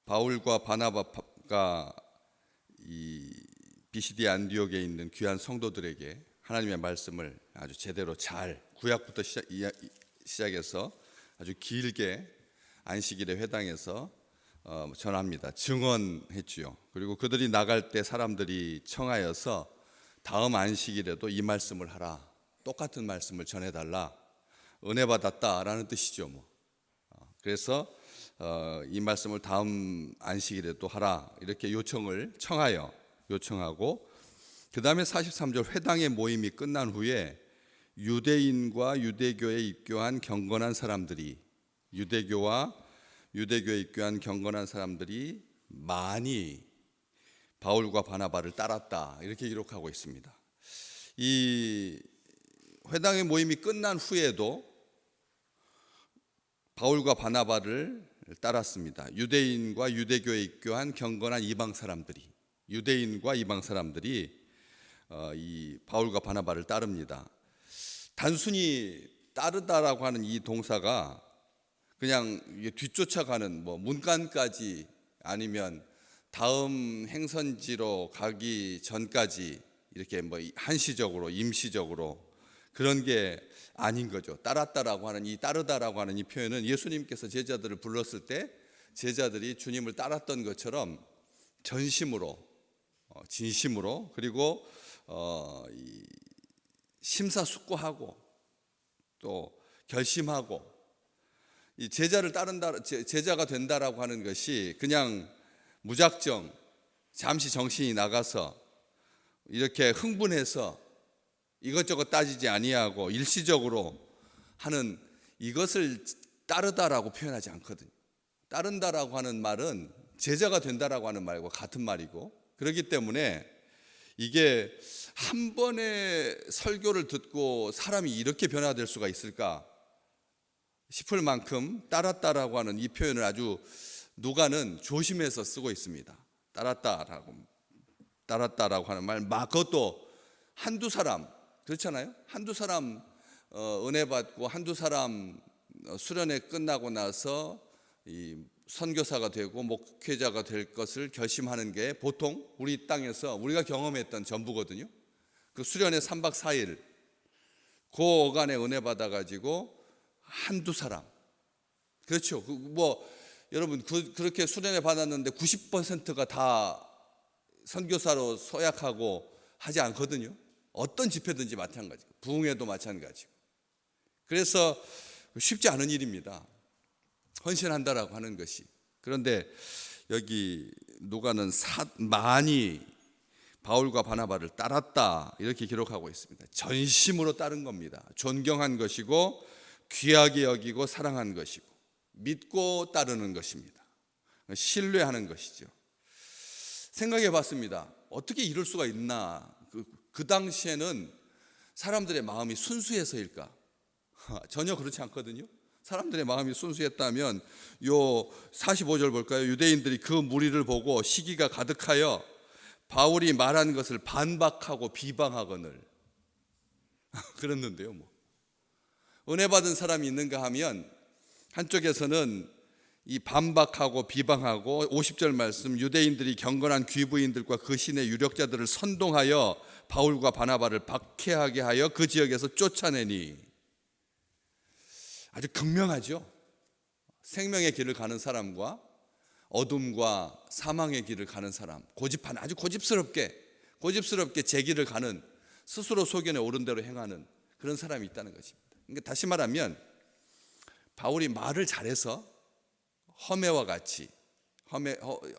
바울과 바나바가 이 비시디 안디옥에 있는 귀한 성도들에게 하나님의 말씀을 아주 제대로 잘 구약부터 시작해서 아주 길게 안식일의 회당에서 전합니다. 증언했지요. 그리고 그들이 나갈 때 사람들이 청하여서 다음 안식일에도 이 말씀을 하라, 똑같은 말씀을 전해달라, 은혜 받았다라는 뜻이죠. 그래서 이 말씀을 다음 안식일에도 하라 이렇게 요청하고 그 다음에 43절 회당의 모임이 끝난 후에 유대인과 유대교에 입교한 경건한 사람들이 많이 바울과 바나바를 따랐다 이렇게 기록하고 있습니다. 이 회당의 모임이 끝난 후에도 바울과 바나바를 따랐습니다. 유대인과 유대교에 입교한 경건한 이방 사람들이 이 바울과 바나바를 따릅니다. 단순히 따르다라고 하는 이 동사가 그냥 뒤쫓아가는 문간까지 아니면 다음 행선지로 가기 전까지 이렇게 한시적으로 임시적으로 그런 게 아닌 거죠. 따랐다라고 하는 이 따르다라고 하는 이 표현은 예수님께서 제자들을 불렀을 때 제자들이 주님을 따랐던 것처럼 전심으로 진심으로 그리고 심사숙고하고 또 결심하고 이 제자가 된다라고 하는 것이 그냥 무작정 잠시 정신이 나가서 이렇게 흥분해서 이것저것 따지지 아니하고 일시적으로 하는 이것을 따르다라고 표현하지 않거든요. 따른다라고 하는 말은 제자가 된다라고 하는 말과 같은 말이고, 그렇기 때문에 이게 한 번의 설교를 듣고 사람이 이렇게 변화될 수가 있을까 싶을 만큼 따랐다라고 하는 이 표현을 아주 누가는 조심해서 쓰고 있습니다. 따랐다라고 하는 말, 그것도 한두 사람, 그렇잖아요. 한두 사람 은혜 받고 한두 사람 수련회 끝나고 나서 이 선교사가 되고 목회자가 될 것을 결심하는 게 보통 우리 땅에서 우리가 경험했던 전부거든요. 그 수련회 3박 4일 그 어간에 은혜 받아가지고 한두 사람, 그렇죠. 여러분 그렇게 수련회 받았는데 90%가 다 선교사로 서약하고 하지 않거든요. 어떤 집회든지 마찬가지고 부흥회도 마찬가지고. 그래서 쉽지 않은 일입니다. 헌신한다라고 하는 것이. 그런데 여기 누가는 많이 바울과 바나바를 따랐다 이렇게 기록하고 있습니다. 전심으로 따른 겁니다. 존경한 것이고 귀하게 여기고 사랑한 것이고 믿고 따르는 것입니다. 신뢰하는 것이죠. 생각해 봤습니다. 어떻게 이럴 수가 있나. 그 당시에는 사람들의 마음이 순수해서일까? 전혀 그렇지 않거든요. 사람들의 마음이 순수했다면 요 45절 볼까요? 유대인들이 그 무리를 보고 시기가 가득하여 바울이 말한 것을 반박하고 비방하거늘 그랬는데요. 은혜 받은 사람이 있는가 하면 한쪽에서는 이 반박하고 비방하고 50절 말씀, 유대인들이 경건한 귀부인들과 그 신의 유력자들을 선동하여 바울과 바나바를 박해하게 하여 그 지역에서 쫓아내니. 아주 극명하죠. 생명의 길을 가는 사람과 어둠과 사망의 길을 가는 사람, 아주 고집스럽게 제 길을 가는, 스스로 소견에 오른 대로 행하는 그런 사람이 있다는 것입니다. 그러니까 다시 말하면 바울이 말을 잘해서 허메와 같이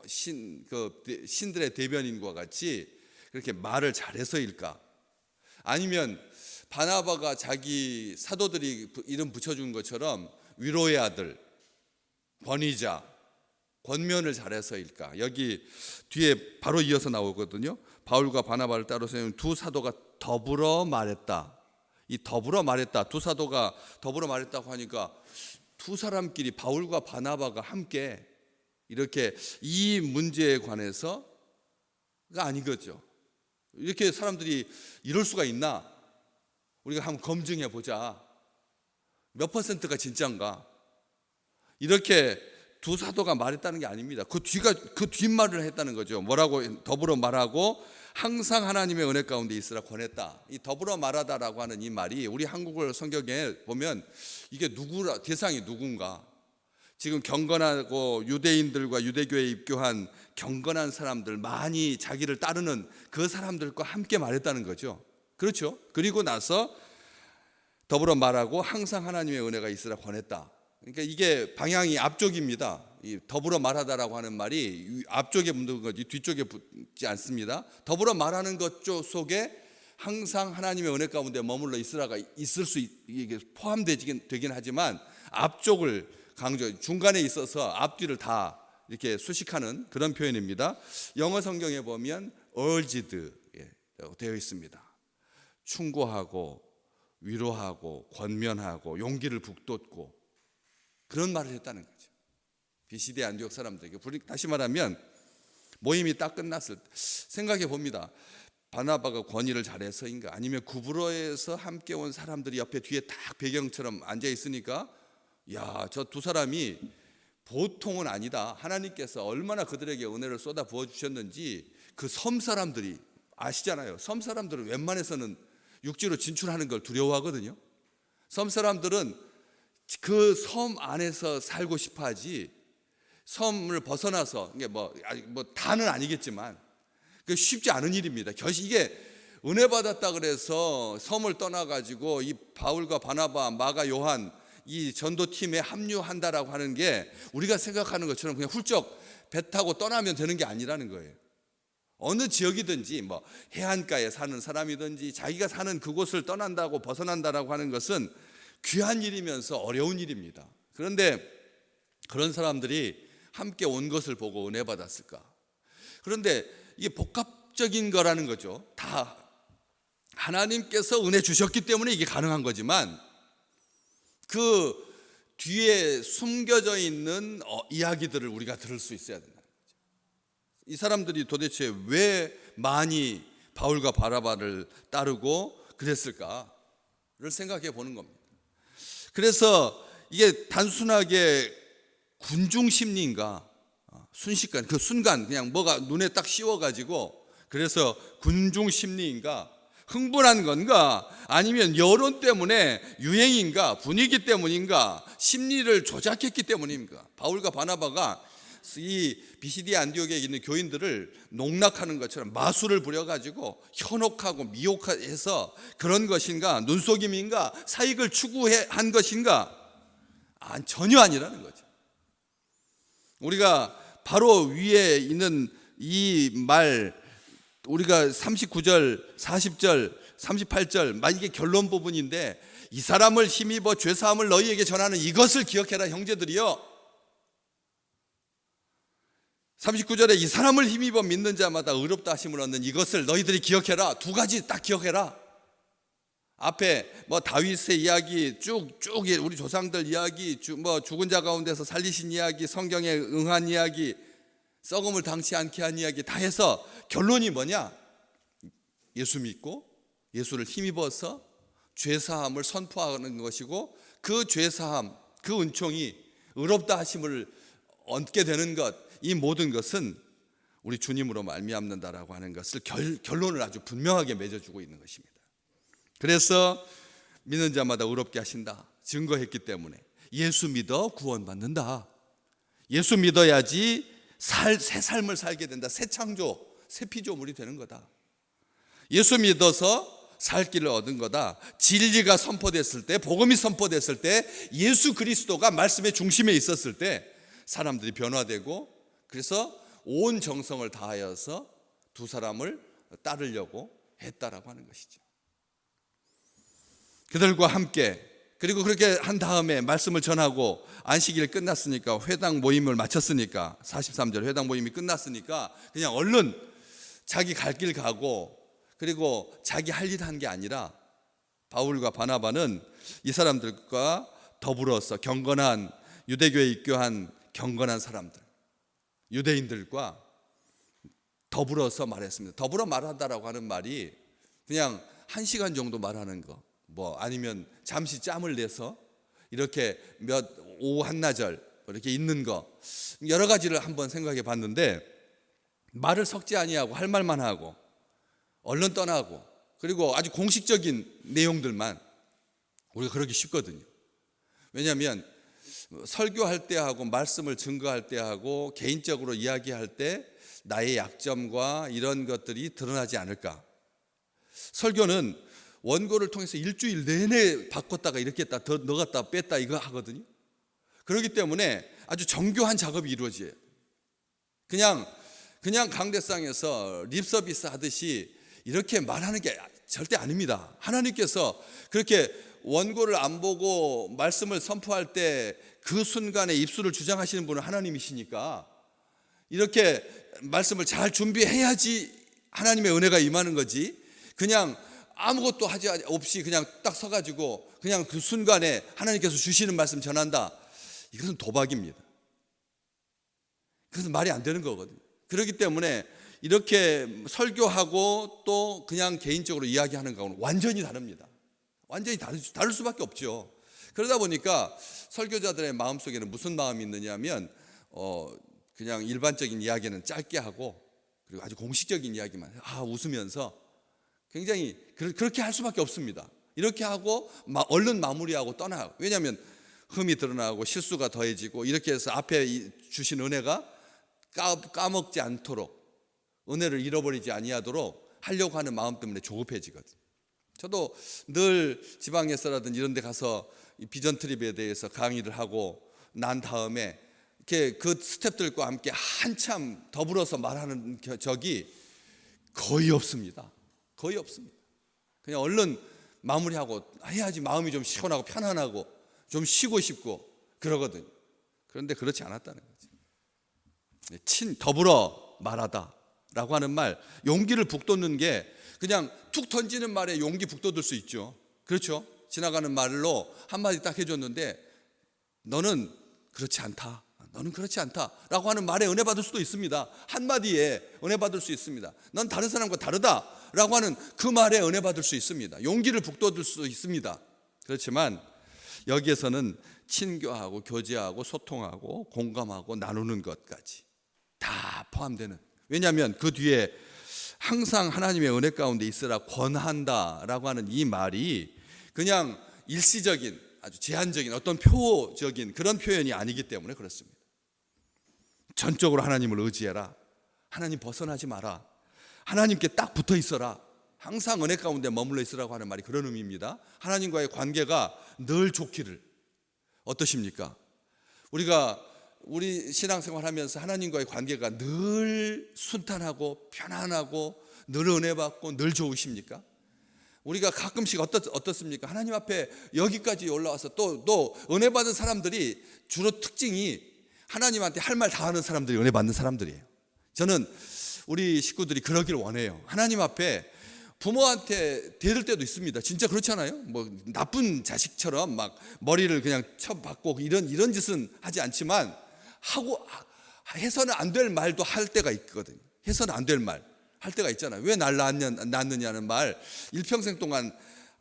신들의 대변인과 같이 그렇게 말을 잘해서일까? 아니면 바나바가 자기 사도들이 이름 붙여준 것처럼 위로의 아들, 권위자, 권면을 잘해서일까? 여기 뒤에 바로 이어서 나오거든요. 바울과 바나바를 따로 세운 두 사도가 더불어 말했다. 이 더불어 말했다, 두 사도가 더불어 말했다고 하니까 두 사람끼리 바울과 바나바가 함께 이렇게 이 문제에 관해서가 아니겠죠. 이렇게 사람들이 이럴 수가 있나? 우리가 한번 검증해 보자. 몇 퍼센트가 진짜인가? 이렇게 두 사도가 말했다는 게 아닙니다. 그 뒷말을 했다는 거죠. 뭐라고 더불어 말하고 항상 하나님의 은혜 가운데 있으라 권했다. 이 더불어 말하다라고 하는 이 말이 우리 한국어 성경에 보면 이게 대상이 누군가? 지금 경건하고 유대인들과 유대교에 입교한 경건한 사람들, 많이 자기를 따르는 그 사람들과 함께 말했다는 거죠. 그렇죠? 그리고 나서 더불어 말하고 항상 하나님의 은혜가 있으라 권했다. 그러니까 이게 방향이 앞쪽입니다. 이 더불어 말하다라고 하는 말이 앞쪽에 붙는 거지 뒤쪽에 붙지 않습니다. 더불어 말하는 것 속에 항상 하나님의 은혜 가운데 머물러 있을 수 이게 포함되긴 하지만 앞쪽을 강조, 중간에 있어서 앞뒤를 다 이렇게 수식하는 그런 표현입니다. 영어 성경에 보면 urged 되어 있습니다. 충고하고 위로하고 권면하고 용기를 북돋고 그런 말을 했다는 거죠. 비시디 안디옥 사람들에게. 다시 말하면 모임이 딱 끝났을 때 생각해 봅니다. 바나바가 권위를 잘해서인가 아니면 구브로에서 함께 온 사람들이 옆에 뒤에 딱 배경처럼 앉아 있으니까 야, 저 두 사람이 보통은 아니다. 하나님께서 얼마나 그들에게 은혜를 쏟아 부어 주셨는지 그 섬 사람들이 아시잖아요. 섬 사람들은 웬만해서는 육지로 진출하는 걸 두려워하거든요. 섬 사람들은 그 섬 안에서 살고 싶어하지 섬을 벗어나서 이게 뭐 다는 아니겠지만 쉽지 않은 일입니다. 이게 은혜 받았다 그래서 섬을 떠나가지고 이 바울과 바나바, 마가, 요한 이 전도팀에 합류한다라고 하는 게 우리가 생각하는 것처럼 그냥 훌쩍 배 타고 떠나면 되는 게 아니라는 거예요. 어느 지역이든지 뭐 해안가에 사는 사람이든지 자기가 사는 그곳을 떠난다고 벗어난다라고 하는 것은 귀한 일이면서 어려운 일입니다. 그런데 그런 사람들이 함께 온 것을 보고 은혜 받았을까? 그런데 이게 복합적인 거라는 거죠. 다 하나님께서 은혜 주셨기 때문에 이게 가능한 거지만 그 뒤에 숨겨져 있는 이야기들을 우리가 들을 수 있어야 된다는 거죠. 이 사람들이 도대체 왜 많이 바울과 바나바를 따르고 그랬을까를 생각해 보는 겁니다. 그래서 이게 단순하게 군중 심리인가 순식간 그 순간 그냥 뭐가 눈에 딱 씌워가지고 그래서 군중 심리인가 흥분한 건가 아니면 여론 때문에 유행인가 분위기 때문인가 심리를 조작했기 때문입니까? 바울과 바나바가 이 비시디 안디옥에 있는 교인들을 농락하는 것처럼 마술을 부려가지고 현혹하고 미혹해서 그런 것인가 눈속임인가 사익을 추구한 것인가 전혀 아니라는 거죠. 우리가 바로 위에 있는 이 말 우리가 39절, 40절, 38절 이게 결론 부분인데 이 사람을 힘입어 죄사함을 너희에게 전하는 이것을 기억해라 형제들이여. 39절에 이 사람을 힘입어 믿는 자마다 의롭다 하심을 얻는 이것을 너희들이 기억해라. 두 가지 딱 기억해라. 앞에 뭐 다윗의 이야기 쭉 우리 조상들 이야기 뭐 죽은 자 가운데서 살리신 이야기 성경에 응한 이야기 썩음을 당치 않게 한 이야기 다 해서 결론이 뭐냐? 예수 믿고 예수를 힘입어서 죄사함을 선포하는 것이고 그 죄사함 그 은총이 의롭다 하심을 얻게 되는 것 이 모든 것은 우리 주님으로 말미암는다라고 하는 것을 결론을 아주 분명하게 맺어주고 있는 것입니다. 그래서 믿는 자마다 의롭게 하신다 증거했기 때문에 예수 믿어 구원받는다. 예수 믿어야지 새 삶을 살게 된다. 새 창조, 새 피조물이 되는 거다. 예수 믿어서 살 길을 얻은 거다. 진리가 선포됐을 때, 복음이 선포됐을 때, 예수 그리스도가 말씀의 중심에 있었을 때 사람들이 변화되고 그래서 온 정성을 다하여서 두 사람을 따르려고 했다라고 하는 것이죠. 그들과 함께 그리고 그렇게 한 다음에 말씀을 전하고 안식일 끝났으니까 회당 모임을 마쳤으니까 43절 회당 모임이 끝났으니까 그냥 얼른 자기 갈 길 가고 그리고 자기 할 일 한 게 아니라 바울과 바나바는 이 사람들과 더불어서 경건한 유대교에 입교한 경건한 사람들 유대인들과 더불어서 말했습니다. 더불어 말한다라고 하는 말이 그냥 1시간 정도 말하는 거 뭐 아니면 잠시 짬을 내서 이렇게 오후 한나절 이렇게 있는 거 여러 가지를 한번 생각해 봤는데, 말을 섞지 아니하고 할 말만 하고 얼른 떠나고, 그리고 아주 공식적인 내용들만, 우리가 그러기 쉽거든요. 왜냐하면 설교할 때 하고 말씀을 증거할 때 하고 개인적으로 이야기할 때 나의 약점과 이런 것들이 드러나지 않을까. 설교는 원고를 통해서 일주일 내내 바꿨다가 이렇게 했다 더 넣었다 뺐다 이거 하거든요. 그렇기 때문에 아주 정교한 작업이 이루어져요. 그냥 강대상에서 립서비스 하듯이 이렇게 말하는 게 절대 아닙니다. 하나님께서 그렇게 원고를 안 보고 말씀을 선포할 때 그 순간에 입술을 주장하시는 분은 하나님이시니까 이렇게 말씀을 잘 준비해야지 하나님의 은혜가 임하는 거지, 그냥 아무것도 하지 없이 그냥 딱 서가지고 그냥 그 순간에 하나님께서 주시는 말씀 전한다, 이것은 도박입니다. 그것은 말이 안 되는 거거든요. 그렇기 때문에 이렇게 설교하고 또 그냥 개인적으로 이야기하는 거하고는 완전히 다릅니다. 완전히 다를 수밖에 없죠. 그러다 보니까 설교자들의 마음속에는 무슨 마음이 있느냐 하면 그냥 일반적인 이야기는 짧게 하고, 그리고 아주 공식적인 이야기만 웃으면서 굉장히 그렇게 할 수밖에 없습니다. 이렇게 하고 얼른 마무리하고 떠나요. 왜냐하면 흠이 드러나고 실수가 더해지고, 이렇게 해서 앞에 주신 은혜가 까먹지 않도록, 은혜를 잃어버리지 아니하도록 하려고 하는 마음 때문에 조급해지거든요. 저도 늘 지방에서라든지 이런 데 가서 비전 트립에 대해서 강의를 하고 난 다음에 이렇게 그 스태프들과 함께 한참 더불어서 말하는 적이 거의 없습니다. 거의 없습니다. 그냥 얼른 마무리하고 해야지 마음이 좀 시원하고 편안하고 좀 쉬고 싶고 그러거든요. 그런데 그렇지 않았다는 거지. 더불어 말하다라고 하는 말, 용기를 북돋는 게 그냥 툭 던지는 말에 용기 북돋을 수 있죠. 그렇죠? 지나가는 말로 한마디 딱 해줬는데 너는 그렇지 않다, 너는 그렇지 않다 라고 하는 말에 은혜 받을 수도 있습니다. 한마디에 은혜 받을 수 있습니다. 넌 다른 사람과 다르다 라고 하는 그 말에 은혜 받을 수 있습니다. 용기를 북돋을 수 있습니다. 그렇지만 여기에서는 친교하고 교제하고 소통하고 공감하고 나누는 것까지 다 포함되는, 왜냐하면 그 뒤에 항상 하나님의 은혜 가운데 있으라 권한다라고 하는 이 말이 그냥 일시적인 아주 제한적인 어떤 표적인 그런 표현이 아니기 때문에 그렇습니다. 전적으로 하나님을 의지해라, 하나님 벗어나지 마라, 하나님께 딱 붙어 있어라, 항상 은혜 가운데 머물러 있으라고 하는 말이 그런 의미입니다. 하나님과의 관계가 늘 좋기를. 어떠십니까? 우리 신앙생활 하면서 하나님과의 관계가 늘 순탄하고 편안하고 늘 은혜 받고 늘 좋으십니까? 우리가 가끔씩 어떻습니까? 하나님 앞에 여기까지 올라와서 또 은혜 받은 사람들이 주로 특징이 하나님한테 할 말 다 하는 사람들이 은혜 받는 사람들이에요. 저는 우리 식구들이 그러길 원해요. 하나님 앞에 부모한테 대들 때도 있습니다. 진짜 그렇잖아요. 뭐 나쁜 자식처럼 막 머리를 그냥 쳐박고 이런 짓은 하지 않지만 하고 해서는 안 될 말도 할 때가 있거든요. 해서는 안 될 말 할 때가 있잖아요. 왜 날 낳느냐는 말, 일평생 동안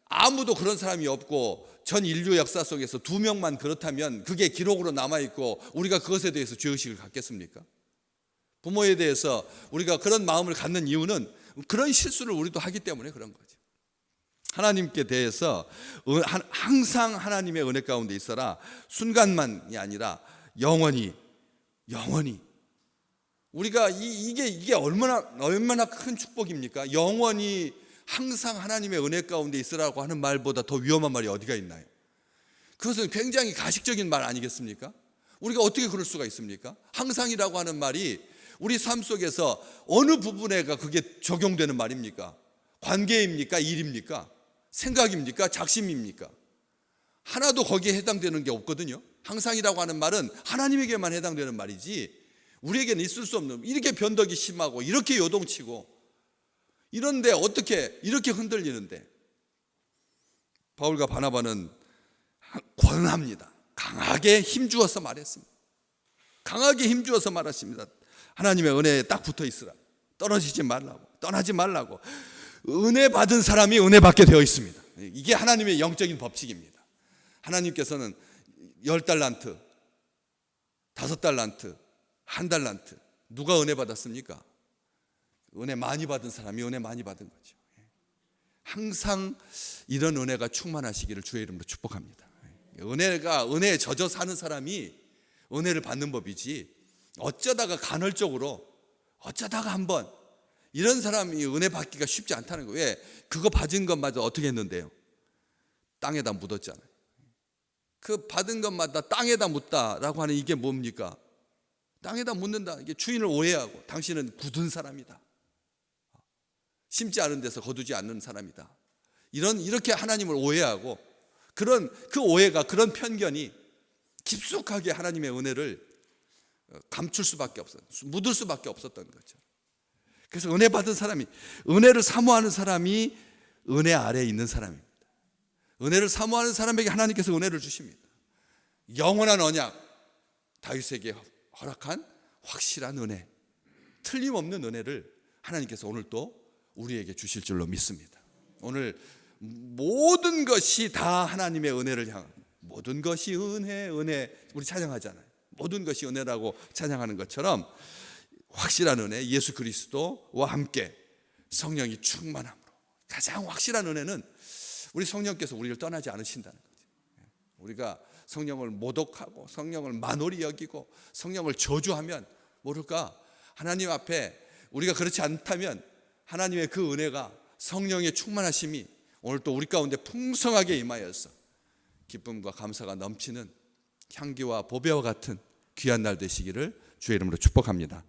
아무도 그런 사람이 없고 전 인류 역사 속에서 2명만 그렇다면 그게 기록으로 남아있고 우리가 그것에 대해서 죄의식을 갖겠습니까? 부모에 대해서 우리가 그런 마음을 갖는 이유는 그런 실수를 우리도 하기 때문에 그런 거죠. 하나님께 대해서 항상 하나님의 은혜 가운데 있어라, 순간만이 아니라 영원히 우리가 이게 얼마나 큰 축복입니까? 영원히 항상 하나님의 은혜 가운데 있으라고 하는 말보다 더 위험한 말이 어디가 있나요? 그것은 굉장히 가식적인 말 아니겠습니까? 우리가 어떻게 그럴 수가 있습니까? 항상이라고 하는 말이 우리 삶 속에서 어느 부분에가 그게 적용되는 말입니까? 관계입니까? 일입니까? 생각입니까? 작심입니까? 하나도 거기에 해당되는 게 없거든요. 항상이라고 하는 말은 하나님에게만 해당되는 말이지 우리에게는 있을 수 없는, 이렇게 변덕이 심하고 이렇게 요동치고 이런데 어떻게 이렇게 흔들리는데, 바울과 바나바는 권합니다. 강하게 힘주어서 말했습니다. 강하게 힘주어서 말했습니다. 하나님의 은혜에 딱 붙어 있으라, 떨어지지 말라고, 떠나지 말라고. 은혜 받은 사람이 은혜 받게 되어 있습니다. 이게 하나님의 영적인 법칙입니다. 하나님께서는 10달란트 5달란트, 1달란트. 누가 은혜 받았습니까? 은혜 많이 받은 사람이 은혜 많이 받은 거죠. 항상 이런 은혜가 충만하시기를 주의 이름으로 축복합니다. 은혜에 젖어 사는 사람이 은혜를 받는 법이지, 어쩌다가 간헐적으로 어쩌다가 한번, 이런 사람이 은혜 받기가 쉽지 않다는 거예요. 왜? 그거 받은 것마저 어떻게 했는데요? 땅에다 묻었잖아요. 그 받은 것마다 땅에다 묻다라고 하는 이게 뭡니까? 땅에다 묻는다. 이게 주인을 오해하고, 당신은 굳은 사람이다, 심지 않은 데서 거두지 않는 사람이다, 이렇게 하나님을 오해하고, 그 오해가, 그런 편견이 깊숙하게 하나님의 은혜를 감출 수밖에 없었, 묻을 수밖에 없었던 거죠. 그래서 은혜 받은 사람이, 은혜를 사모하는 사람이 은혜 아래에 있는 사람입니다. 은혜를 사모하는 사람에게 하나님께서 은혜를 주십니다. 영원한 언약, 다윗에게 허락한 확실한 은혜, 틀림없는 은혜를 하나님께서 오늘 또 우리에게 주실 줄로 믿습니다. 오늘 모든 것이 다 하나님의 은혜를 향한, 모든 것이 은혜, 우리 찬양하잖아요. 모든 것이 은혜라고 찬양하는 것처럼 확실한 은혜, 예수 그리스도와 함께 성령이 충만함으로, 가장 확실한 은혜는 우리 성령께서 우리를 떠나지 않으신다는 거죠. 우리가 성령을 모독하고 성령을 만홀히 여기고 성령을 저주하면 모를까, 하나님 앞에 우리가 그렇지 않다면 하나님의 그 은혜가, 성령의 충만하심이 오늘 또 우리 가운데 풍성하게 임하여서 기쁨과 감사가 넘치는 향기와 보배와 같은 귀한 날 되시기를 주의 이름으로 축복합니다.